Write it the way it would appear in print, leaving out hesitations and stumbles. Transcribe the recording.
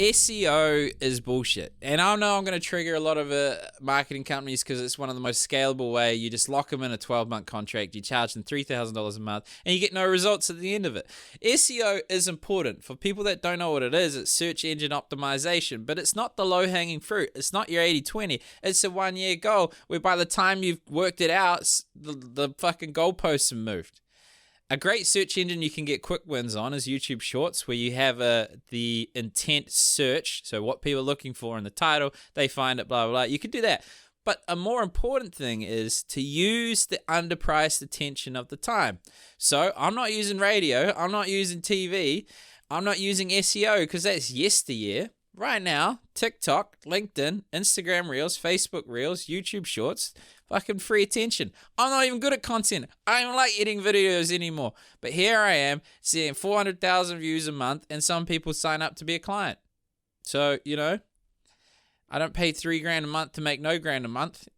SEO is bullshit. And I know I'm going to trigger a lot of marketing companies because it's one of the most scalable way. You just lock them in a 12-month contract, you charge them $3,000 a month, and you get no results at the end of it. SEO is important. For people that don't know what it is, it's search engine optimization, but it's not the low-hanging fruit. It's not your 80-20. It's a one-year goal where by the time you've worked it out, the fucking goalposts have moved. A great search engine you can get quick wins on is YouTube Shorts, where you have the intent search, so what people are looking for in the title, they find it, blah, blah, blah. You can do that. But a more important thing is to use the underpriced attention of the time. So I'm not using radio, I'm not using TV, I'm not using SEO because that's yesteryear. Right now, TikTok, LinkedIn, Instagram Reels, Facebook Reels, YouTube Shorts, fucking free attention. I'm not even good at content. I don't even like editing videos anymore. But here I am seeing 400,000 views a month and some people sign up to be a client. So, I don't pay $3,000 a month to make no grand a month.